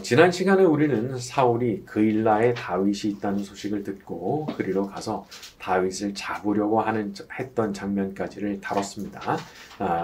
지난 시간에 우리는 사울이 그일라에 다윗이 있다는 소식을 듣고 그리로 가서 다윗을 잡으려고 했던 장면까지를 다뤘습니다.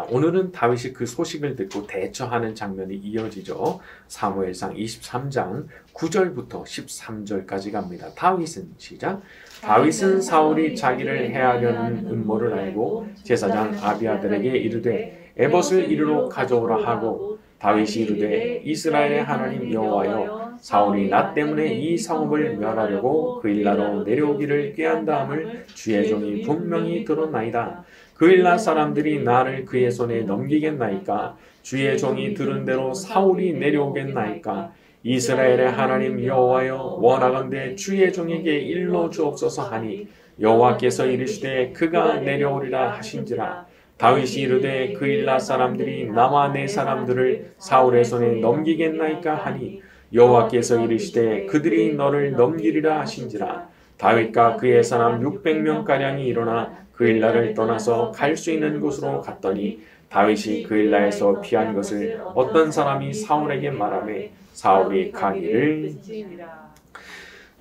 오늘은 다윗이 그 소식을 듣고 대처하는 장면이 이어지죠. 사무엘상 23장 9절부터 13절까지 갑니다. 다윗은 시작. 다윗은 사울이 자기를 해하려는 음모를 알고 제사장 아비아들에게 이르되 에봇을 이리로 가져오라 하고 다윗이 이르되 이스라엘의 하나님 여호와여 사울이 나 때문에 이 성읍을 멸하려고 그일라로 내려오기를 꾀한다함을 주의 종이 분명히 들었나이다. 그일라 사람들이 나를 그의 손에 넘기겠나이까? 주의 종이 들은 대로 사울이 내려오겠나이까? 이스라엘의 하나님 여호와여 원하건대 주의 종에게 일러 주옵소서 하니 여호와께서 이르시되 그가 내려오리라 하신지라. 다윗이 이르되 그일라 사람들이 나와 내 사람들을 사울의 손에 넘기겠나이까 하니 여호와께서 이르시되 그들이 너를 넘기리라 하신지라. 다윗과 그의 사람 600명가량이 일어나 그일라를 떠나서 갈 수 있는 곳으로 갔더니 다윗이 그일라에서 피한 것을 어떤 사람이 사울에게 말하매 사울이 가기를.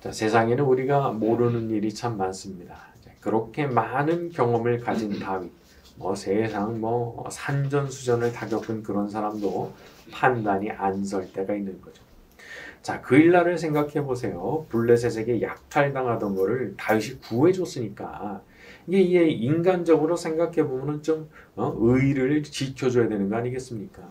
자, 세상에는 우리가 모르는 일이 참 많습니다. 그렇게 많은 경험을 가진 다윗, 세상 산전수전을 다 겪은 그런 사람도 판단이 안 설 때가 있는 거죠. 자, 그일라를 생각해 보세요. 블레셋에게 약탈당하던 거를 다윗이 구해줬으니까 이게 인간적으로 생각해 보면은 좀 의의를 지켜줘야 되는 거 아니겠습니까?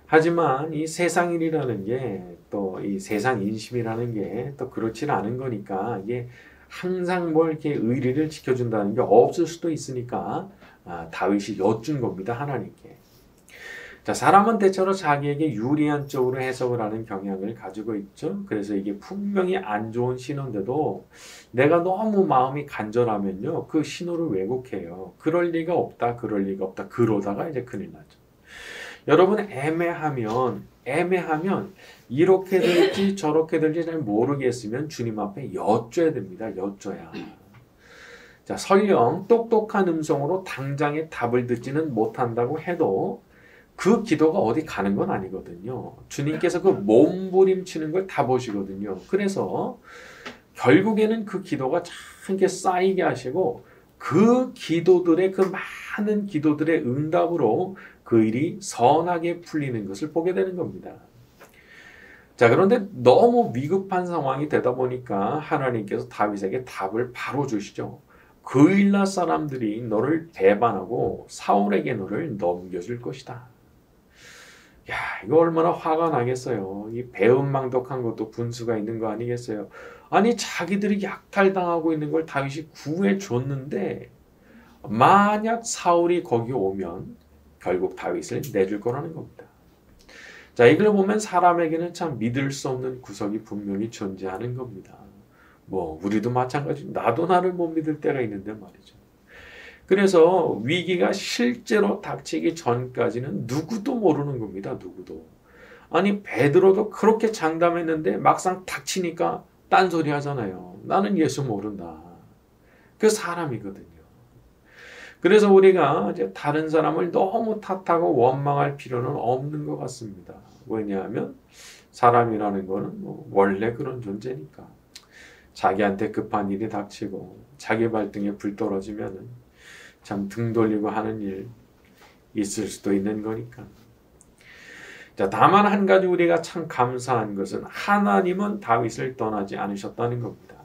하지만 이 세상 일이라는 게 또 이 세상 인심이라는 게 또 그렇지는 않은 거니까 이게 항상 이렇게 의리를 지켜준다는 게 없을 수도 있으니까 다윗이 여쭌 겁니다, 하나님께. 자, 사람은 대체로 자기에게 유리한 쪽으로 해석을 하는 경향을 가지고 있죠. 그래서 이게 분명히 안 좋은 신호인데도 내가 너무 마음이 간절하면요, 그 신호를 왜곡해요. 그럴 리가 없다, 그럴 리가 없다. 그러다가 이제 큰일 나죠. 여러분, 애매하면 이렇게 될지 저렇게 될지 잘 모르겠으면 주님 앞에 여쭤야 됩니다. 여쭤야. 자, 설령 똑똑한 음성으로 당장의 답을 듣지는 못한다고 해도 그 기도가 어디 가는 건 아니거든요. 주님께서 그 몸부림치는 걸 다 보시거든요. 그래서 결국에는 그 기도가 참게 쌓이게 하시고 그 기도들의 그 많은 기도들의 응답으로 그 일이 선하게 풀리는 것을 보게 되는 겁니다. 자, 그런데 너무 위급한 상황이 되다 보니까 하나님께서 다윗에게 답을 바로 주시죠. 그일라 사람들이 너를 배반하고 사울에게 너를 넘겨줄 것이다. 야, 이거 얼마나 화가 나겠어요. 이 배은망덕한 것도 분수가 있는 거 아니겠어요? 아니, 자기들이 약탈당하고 있는 걸 다윗이 구해줬는데 만약 사울이 거기 오면 결국 다윗을 내줄 거라는 겁니다. 자, 이걸 보면 사람에게는 참 믿을 수 없는 구석이 분명히 존재하는 겁니다. 우리도 마찬가지. 나도 나를 못 믿을 때가 있는데 말이죠. 그래서 위기가 실제로 닥치기 전까지는 누구도 모르는 겁니다. 누구도. 아니, 베드로도 그렇게 장담했는데 막상 닥치니까 딴소리 하잖아요. 나는 예수 모른다. 그 사람이거든요. 그래서 우리가 이제 다른 사람을 너무 탓하고 원망할 필요는 없는 것 같습니다. 왜냐하면 사람이라는 거는 원래 그런 존재니까. 자기한테 급한 일이 닥치고 자기 발등에 불 떨어지면은 참 등 돌리고 하는 일 있을 수도 있는 거니까. 자, 다만 한 가지 우리가 참 감사한 것은 하나님은 다윗을 떠나지 않으셨다는 겁니다.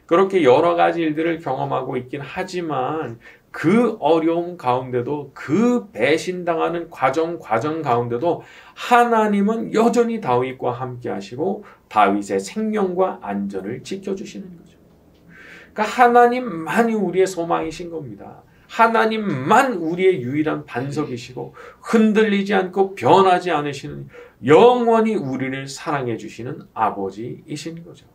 그렇게 여러 가지 일들을 경험하고 있긴 하지만 그 어려움 가운데도 그 배신당하는 과정 가운데도 하나님은 여전히 다윗과 함께 하시고 다윗의 생명과 안전을 지켜주시는 거죠. 그러니까 하나님만이 우리의 소망이신 겁니다. 하나님만 우리의 유일한 반석이시고 흔들리지 않고 변하지 않으시는 영원히 우리를 사랑해 주시는 아버지이신 거죠.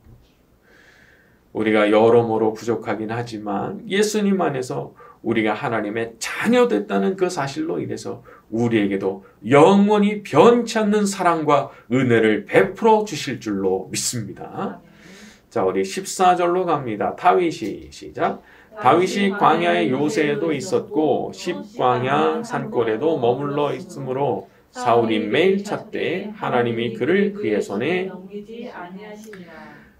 우리가 여러모로 부족하긴 하지만 예수님 안에서 우리가 하나님의 자녀 됐다는 그 사실로 인해서 우리에게도 영원히 변치 않는 사랑과 은혜를 베풀어 주실 줄로 믿습니다. 자, 우리 14절로 갑니다. 다윗이 시작. 다윗이 광야의 요새에도 있었고 십광야 산골에도 머물러 있으므로 사울이 매일 찾되 하나님이 그를 그의 손에 넘기지 아니하시니라.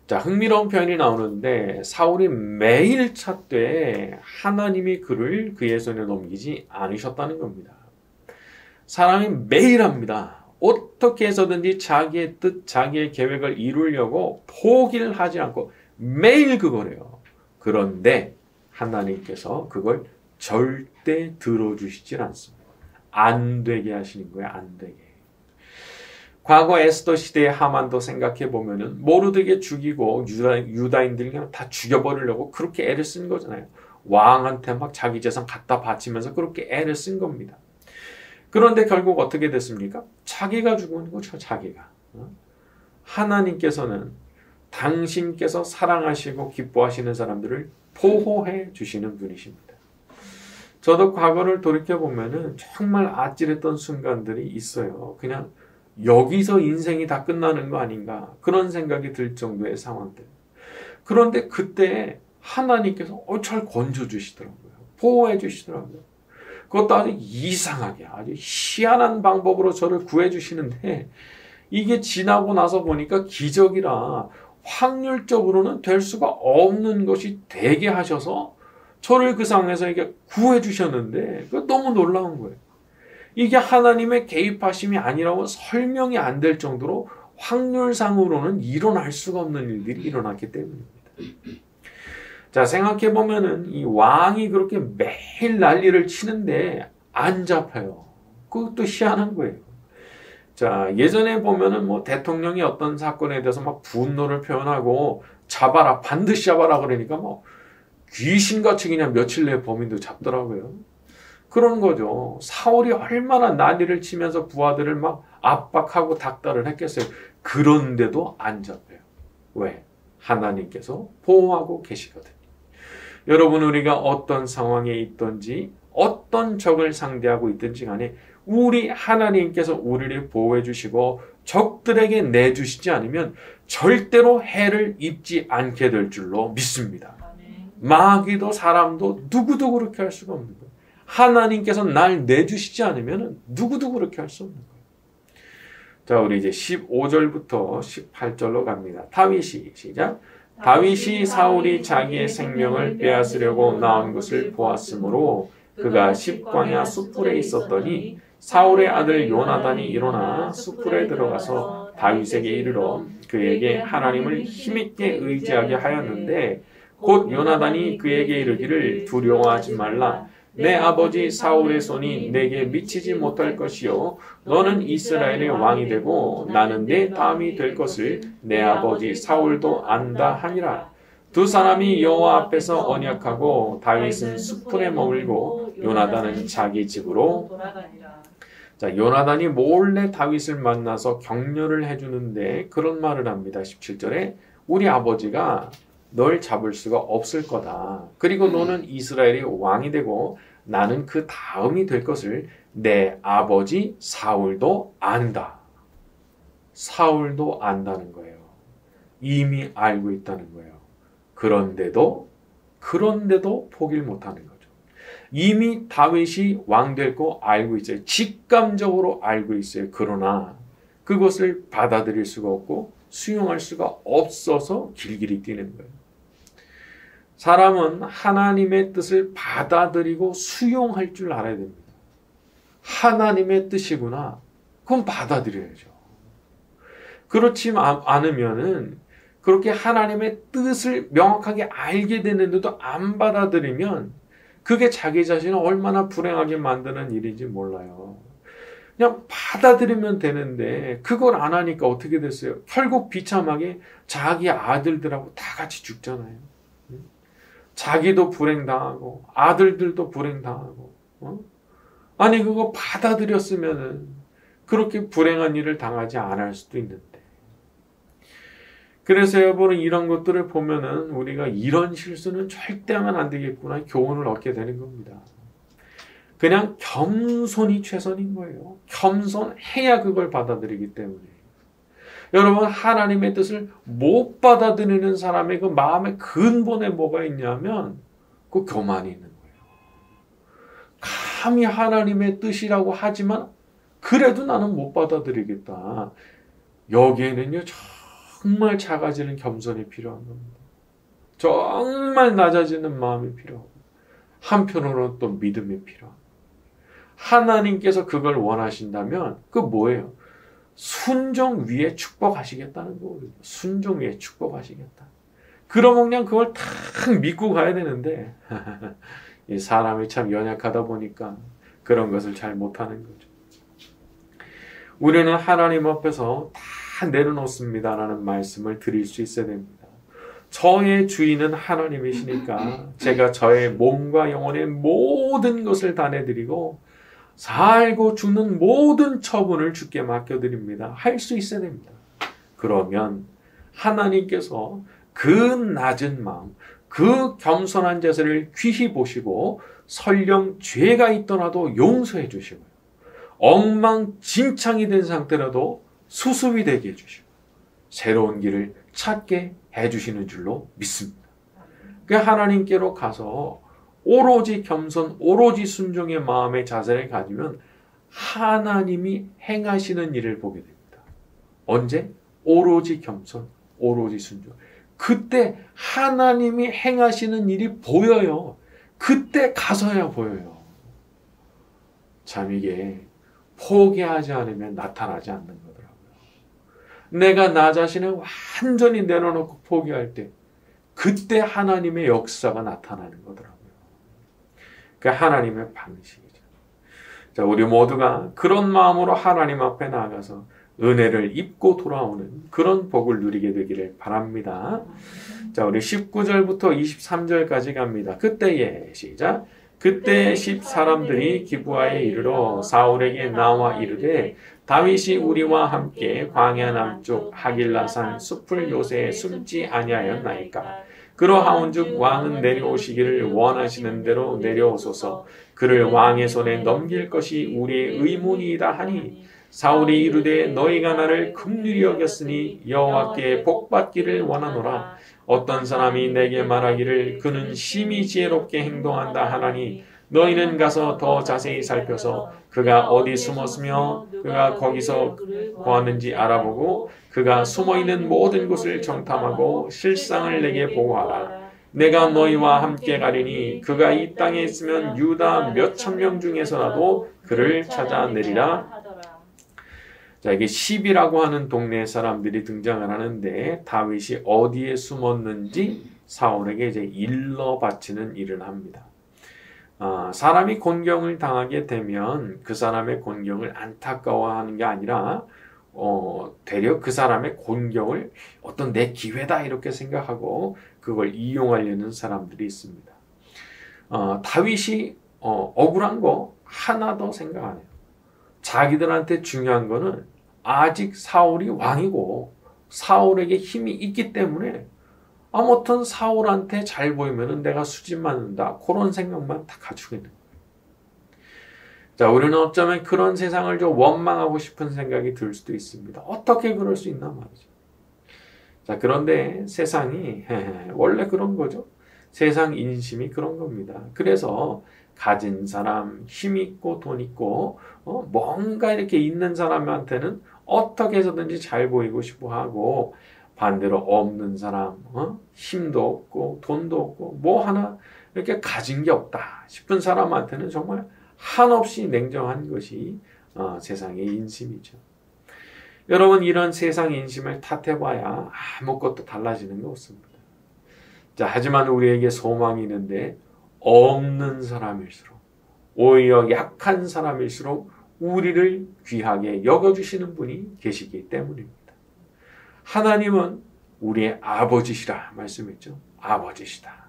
자, 흥미로운 표현이 나오는데 사울이 매일 찾되 하나님이 그를 그의 손에 넘기지 않으셨다는 겁니다. 사람이 매일 합니다. 어떻게 해서든지 자기의 뜻, 자기의 계획을 이루려고 포기를 하지 않고 매일 그걸 해요. 그런데 하나님께서 그걸 절대 들어주시질 않습니다. 안 되게 하시는 거예요. 안 되게. 과거 에스더 시대의 하만도 생각해 보면은 모르드게 죽이고 유다인들 그냥 다 죽여버리려고 그렇게 애를 쓴 거잖아요. 왕한테 막 자기 재산 갖다 바치면서 그렇게 애를 쓴 겁니다. 그런데 결국 어떻게 됐습니까? 자기가 죽은 거죠. 자기가. 하나님께서는 당신께서 사랑하시고 기뻐하시는 사람들을 보호해 주시는 분이십니다. 저도 과거를 돌이켜보면은 정말 아찔했던 순간들이 있어요. 그냥 여기서 인생이 다 끝나는 거 아닌가 그런 생각이 들 정도의 상황들. 그런데 그때 하나님께서 잘 건져주시더라고요. 보호해 주시더라고요. 그것도 아주 이상하게 아주 희한한 방법으로 저를 구해주시는데 이게 지나고 나서 보니까 기적이라 확률적으로는 될 수가 없는 것이 되게 하셔서 저를 그 상황에서 이게 구해주셨는데 그거 너무 놀라운 거예요. 이게 하나님의 개입하심이 아니라고 설명이 안 될 정도로 확률상으로는 일어날 수가 없는 일들이 일어났기 때문입니다. 자, 생각해보면은 이 왕이 그렇게 매일 난리를 치는데 안 잡혀요. 그것도 희한한 거예요. 자, 예전에 보면은 뭐 대통령이 어떤 사건에 대해서 막 분노를 표현하고 잡아라, 반드시 잡아라 그러니까 뭐 귀신같이 그냥 며칠 내에 범인도 잡더라고요. 그런 거죠. 사울이 얼마나 난리를 치면서 부하들을 막 압박하고 닥달을 했겠어요. 그런데도 안 잡혀요. 왜? 하나님께서 보호하고 계시거든요. 여러분, 우리가 어떤 상황에 있든지 어떤 적을 상대하고 있든지 간에 우리 하나님께서 우리를 보호해 주시고 적들에게 내주시지 않으면 절대로 해를 입지 않게 될 줄로 믿습니다. 마귀도 사람도 누구도 그렇게 할 수가 없는 거예요. 하나님께서 날 내주시지 않으면 누구도 그렇게 할 수 없는 거예요. 자, 우리 이제 15절부터 18절로 갑니다. 다윗이 시작. 다윗이 사울이 자기의 생명을 빼앗으려고 나온 것을 보았으므로 그가 십광야 숯불에 있었더니 사울의 아들 요나단이 일어나 숯불에 들어가서 다윗에게 이르러 그에게 하나님을 힘있게 의지하게 하였는데 곧 요나단이 그에게 이르기를 두려워하지 말라. 내 아버지 사울의 손이 내게 미치지 못할 것이요 너는 이스라엘의 왕이 되고 나는 내 다음이 될 것을 내 아버지 사울도 안다 하니라. 두 사람이 여호와 앞에서 언약하고 다윗은 숯불에 머물고 요나단은 자기 집으로 돌아가니라. 자, 요나단이 몰래 다윗을 만나서 격려를 해주는데 그런 말을 합니다. 17절에 우리 아버지가 널 잡을 수가 없을 거다. 그리고 너는 이스라엘의 왕이 되고 나는 그 다음이 될 것을 내 아버지 사울도 안다. 사울도 안다는 거예요. 이미 알고 있다는 거예요. 그런데도 포기를 못하는 거죠. 이미 다윗이 왕 될 거 알고 있어요. 직감적으로 알고 있어요. 그러나 그것을 받아들일 수가 없고 수용할 수가 없어서 길길이 뛰는 거예요. 사람은 하나님의 뜻을 받아들이고 수용할 줄 알아야 됩니다. 하나님의 뜻이구나. 그건 받아들여야죠. 그렇지 않으면은 그렇게 하나님의 뜻을 명확하게 알게 되는데도 안 받아들이면 그게 자기 자신을 얼마나 불행하게 만드는 일인지 몰라요. 그냥 받아들이면 되는데 그걸 안 하니까 어떻게 됐어요? 결국 비참하게 자기 아들들하고 다 같이 죽잖아요. 자기도 불행당하고 아들들도 불행당하고 아니 그거 받아들였으면은 그렇게 불행한 일을 당하지 않을 수도 있는데 그래서 여러분은 이런 것들을 보면은 우리가 이런 실수는 절대 하면 안 되겠구나 교훈을 얻게 되는 겁니다. 그냥 겸손이 최선인 거예요. 겸손해야 그걸 받아들이기 때문에. 여러분 하나님의 뜻을 못 받아들이는 사람의 그 마음의 근본에 뭐가 있냐면 그 교만이 있는 거예요. 감히 하나님의 뜻이라고 하지만 그래도 나는 못 받아들이겠다. 여기에는요, 정말 작아지는 겸손이 필요한 겁니다. 정말 낮아지는 마음이 필요하고, 한편으로는 또 믿음이 필요합니다. 하나님께서 그걸 원하신다면, 그 뭐예요? 순종 위에 축복하시겠다는 거거든요. 순종 위에 축복하시겠다. 그러면 그냥 그걸 탁 믿고 가야 되는데, 이 사람이 참 연약하다 보니까 그런 것을 잘 못하는 거죠. 우리는 하나님 앞에서 다 내려놓습니다라는 말씀을 드릴 수 있어야 됩니다. 저의 주인은 하나님이시니까 제가 저의 몸과 영혼의 모든 것을 다 내드리고 살고 죽는 모든 처분을 주께 맡겨드립니다. 할 수 있어야 됩니다. 그러면 하나님께서 그 낮은 마음, 그 겸손한 자세를 귀히 보시고 설령 죄가 있더라도 용서해 주시고 엉망진창이 된 상태라도 수습이 되게 해주시고 새로운 길을 찾게 해주시는 줄로 믿습니다. 그 하나님께로 가서 오로지 겸손, 오로지 순종의 마음의 자세를 가지면 하나님이 행하시는 일을 보게 됩니다. 언제? 오로지 겸손, 오로지 순종. 그때 하나님이 행하시는 일이 보여요. 그때 가서야 보여요. 참 이게 포기하지 않으면 나타나지 않는 거더라고요. 내가 나 자신을 완전히 내려놓고 포기할 때 그때 하나님의 역사가 나타나는 거더라고요. 그 하나님의 방식이죠. 자, 우리 모두가 그런 마음으로 하나님 앞에 나아가서 은혜를 입고 돌아오는 그런 복을 누리게 되기를 바랍니다. 자, 우리 19절부터 23절까지 갑니다. 그때에 시작. 그때 10사람들이 기브아에 이르러 사울에게 나와 이르되 다윗이 우리와 함께 광야 남쪽 하길라산 숲을 요새에 숨지 아니하였나이까. 그러하온즉 왕은 내려오시기를 원하시는 대로 내려오소서. 그를 왕의 손에 넘길 것이 우리의 의문이다 하니 사울이 이르되 너희가 나를 긍휼히 여겼으니 여호와께 복받기를 원하노라. 어떤 사람이 내게 말하기를 그는 심히 지혜롭게 행동한다 하나니 너희는 가서 더 자세히 살펴서 그가 어디 숨었으며 그가 거기서 거하는지 알아보고 그가 숨어있는 모든 곳을 정탐하고 실상을 내게 보고하라. 내가 너희와 함께 가리니 그가 이 땅에 있으면 유다 몇천 명 중에서라도 그를 찾아내리라. 자, 이게 10이라고 하는 동네 사람들이 등장을 하는데 다윗이 어디에 숨었는지 사울에게 이제 일러 바치는 일을 합니다. 사람이 곤경을 당하게 되면 그 사람의 곤경을 안타까워하는 게 아니라 되려 그 사람의 곤경을 어떤 내 기회다 이렇게 생각하고 그걸 이용하려는 사람들이 있습니다. 다윗이 억울한 거 하나도 생각 안 해요. 자기들한테 중요한 거는 아직 사울이 왕이고 사울에게 힘이 있기 때문에 아무튼 사울한테 잘 보이면 내가 수집맞는다. 그런 생각만 다 가지고 있는 거예요. 자, 우리는 어쩌면 그런 세상을 좀 원망하고 싶은 생각이 들 수도 있습니다. 어떻게 그럴 수 있나 말이죠. 자, 그런데 세상이 원래 그런 거죠. 세상 인심이 그런 겁니다. 그래서 가진 사람, 힘 있고 돈 있고 뭔가 이렇게 있는 사람한테는 어떻게 해서든지 잘 보이고 싶어 하고 반대로 없는 사람, 힘도 없고 돈도 없고 뭐 하나 이렇게 가진 게 없다 싶은 사람한테는 정말 한없이 냉정한 것이 세상의 인심이죠. 여러분, 이런 세상 인심을 탓해봐야 아무것도 달라지는 거 없습니다. 자, 하지만 우리에게 소망이 있는데 없는 사람일수록 오히려 약한 사람일수록 우리를 귀하게 여겨주시는 분이 계시기 때문입니다. 하나님은 우리의 아버지시라 말씀했죠. 아버지시다.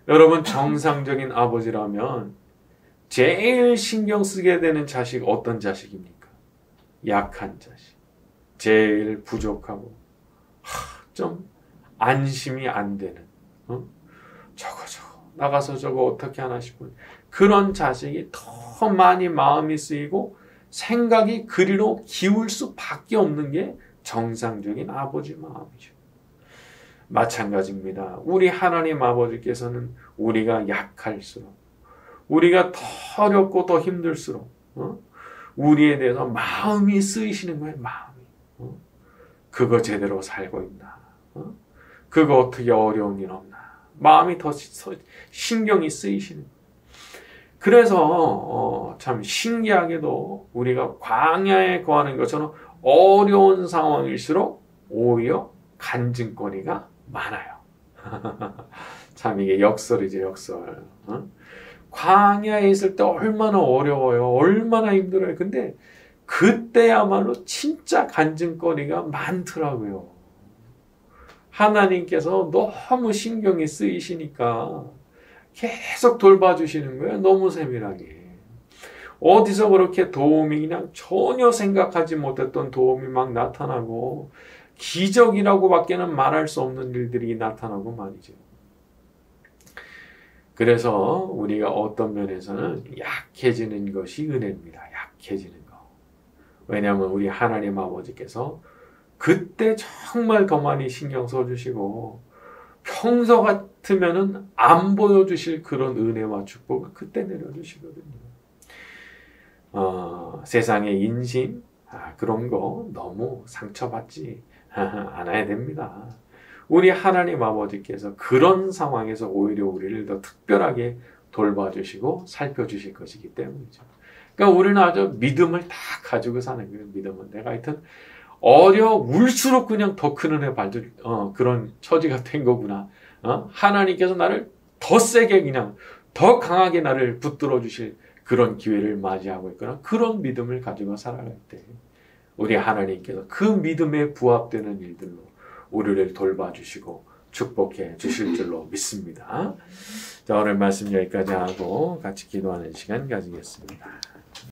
여러분, 정상적인 아버지라면 제일 신경 쓰게 되는 자식 어떤 자식입니까? 약한 자식. 제일 부족하고 좀 안심이 안 되는 저거 나가서 저거 어떻게 하나 싶은 그런 자식이 더 많이 마음이 쓰이고 생각이 그리로 기울 수밖에 없는 게 정상적인 아버지 마음이죠. 마찬가지입니다. 우리 하나님 아버지께서는 우리가 약할수록 우리가 더 어렵고 더 힘들수록 우리에 대해서 마음이 쓰이시는 거예요. 마음이. 그거 제대로 살고 있나? 그거 어떻게 어려운 일 없나? 마음이 더 신경이 쓰이시는. 그래서 참 신기하게도 우리가 광야에 거하는 것처럼 어려운 상황일수록 오히려 간증거리가 많아요. 참 이게 역설이죠, 역설. 광야에 있을 때 얼마나 어려워요. 얼마나 힘들어요. 근데 그때야말로 진짜 간증거리가 많더라고요. 하나님께서 너무 신경이 쓰이시니까 계속 돌봐주시는 거예요. 너무 세밀하게. 어디서 그렇게 도움이 그냥 전혀 생각하지 못했던 도움이 막 나타나고 기적이라고 밖에는 말할 수 없는 일들이 나타나고 말이죠. 그래서 우리가 어떤 면에서는 약해지는 것이 은혜입니다. 약해지는 거. 왜냐하면 우리 하나님 아버지께서 그때 정말 더 많이 신경 써주시고 평소 같으면은 안 보여주실 그런 은혜와 축복을 그때 내려주시거든요. 세상의 인심 그런 거 너무 상처받지 않아야 됩니다. 우리 하나님 아버지께서 그런 상황에서 오히려 우리를 더 특별하게 돌봐주시고 살펴주실 것이기 때문이죠. 그러니까 우리는 아주 믿음을 다 가지고 사는 거예요. 믿음은 내가 하여튼 어려울수록 그냥 더 큰 은혜 받을 그런 처지가 된 거구나. 하나님께서 나를 더 세게 그냥 더 강하게 나를 붙들어 주실 그런 기회를 맞이하고 있거나 그런 믿음을 가지고 살아갈 때 우리 하나님께서 그 믿음에 부합되는 일들로 우리를 돌봐주시고 축복해 주실 줄로 믿습니다. 자, 오늘 말씀 여기까지 하고 같이 기도하는 시간 가지겠습니다.